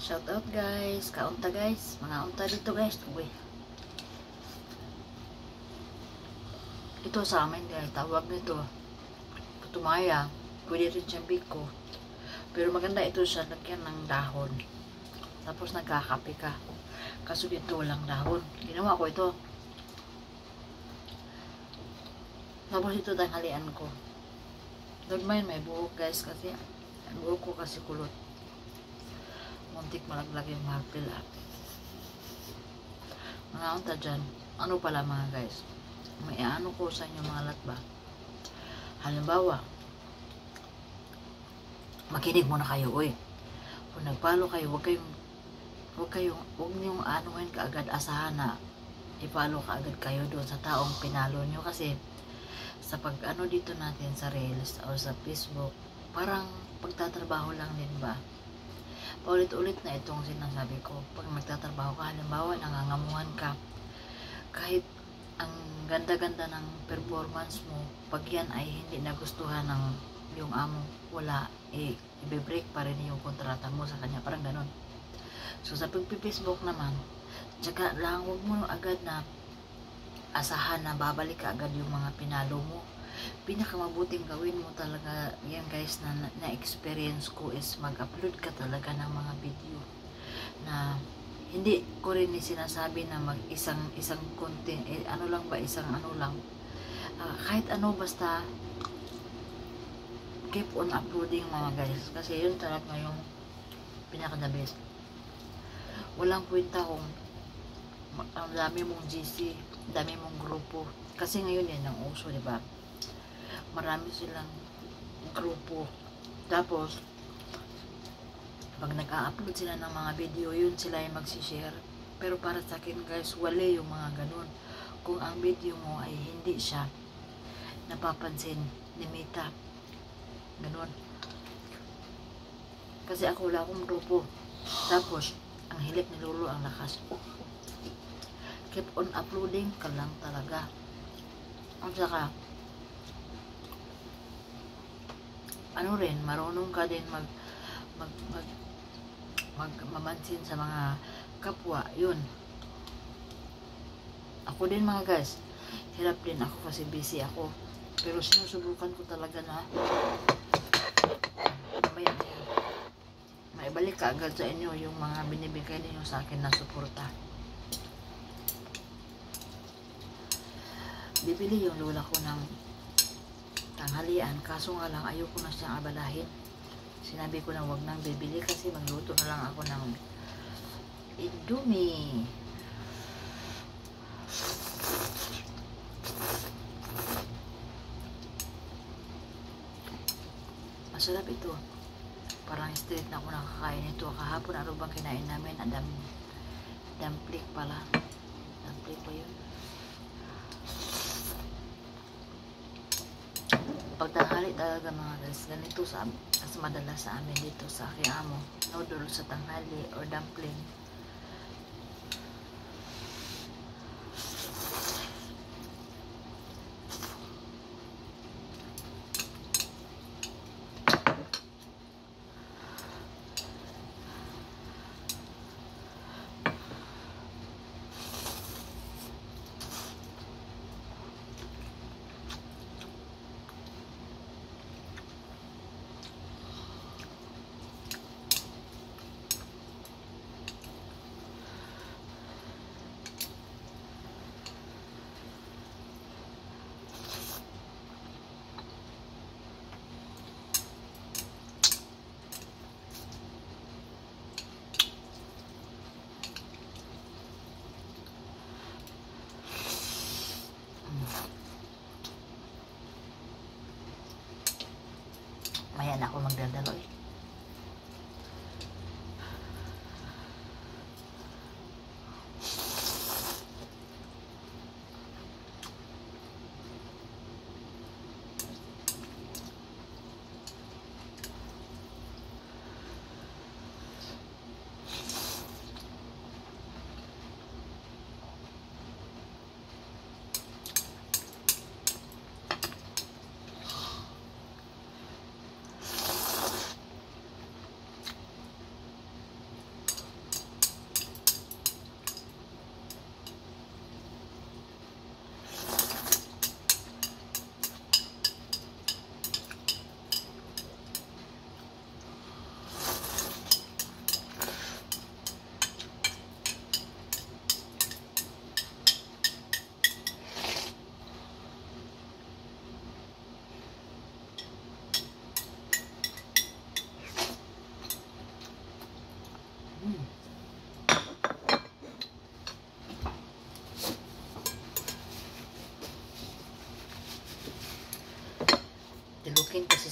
Shout out guys, kaunta guys, mga unta dito guys. Uy. Ito sa amin guys, tawag nito putumaya, pwede rin siyang biko. Pero maganda ito siya, lagyan ng dahon. Tapos nagkakape ka. Kaso dito walang dahon. Ginawa ko ito. Tapos ito tanghalian ko. Don't mind may buhok guys kasi ang buhok ko kasi kulot. Muntik malaglag yung martil ah. Mga unta dyan, ano pala mga guys, may ano ko sa inyo mga latba. Halimbawa, makinig muna kayo, uy. Kung nagpalo kayo, huwag niyong anuhin kaagad, asahan na ipalo kaagad kayo doon sa taong pinalo nyo. Kasi sa pag ano dito natin sa Reels o sa Facebook, parang pagtatrabaho lang din ba? Paulit-ulit na itong sinasabi ko. Pag magtatrabaho ka, halimbawa nangangamuhan ka, kahit ang ganda-ganda ng performance mo, pag yan ay hindi nagustuhan ng yung amo, wala, i-break pa rin yung kontrata mo sa kanya, parang ganon. So sa pag-Facebook naman, tsaka lang, huwag mo agad na asahan na babalik ka agad yung mga pinalo mo. Pinakamabuting gawin mo talaga yan guys, na-experience ko is mag-upload ka talaga ng mga video na hindi ko rin sinasabi na isang content, ano lang ba, isang ano lang, kahit ano, basta keep on uploading mga guys, kasi yun talaga yung pinaka-the best. Walang kwenta kung ang dami mong GC, dami mong grupo, kasi ngayon yan ang uso, diba? Marami silang grupo. Tapos pag nag-a-upload sila ng mga video, yun sila yung magsishare. Pero para sa akin guys, wala yung mga ganun. Kung ang video mo ay hindi siya napapansin ni Meta, ganun. Kasi ako wala akong grupo. Tapos ang hilik ni Lolo ang lakas. Keep on uploading ka lang talaga. At saka ano rin, marunong ka din mamansin sa mga kapwa, yun. Ako din mga guys, hirap din ako kasi busy ako. Pero sinusubukan ko talaga na mamaya na yan, maibalik ka agad sa inyo yung mga binibigay ninyo sa akin na suporta. Bibili yung lola ko ng tanghalian, kaso nga lang ayoko na siyang abalahin. Sinabi ko na wag nang bibili kasi magluto na lang ako ng Indomie. Masarap ito. Parang straight na ako nakakain ito. Kahapon ano bang kinain namin? Dumpling pala. Dumpling pa yun. Pagtanghali talaga mga guys, ganito sa madalas sa amin dito sa aking amo, noodle sa tanghali or dumpling.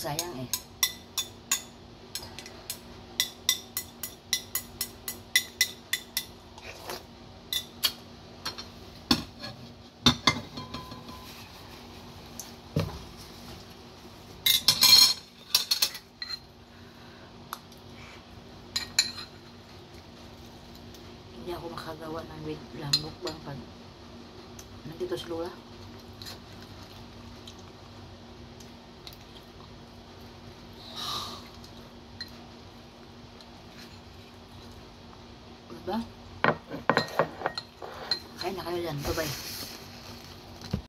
sayang eh. Hindi ako makagawa ng mukbang pag nandito si Lola. Diba? Kain na kayo dyan. Bye-bye.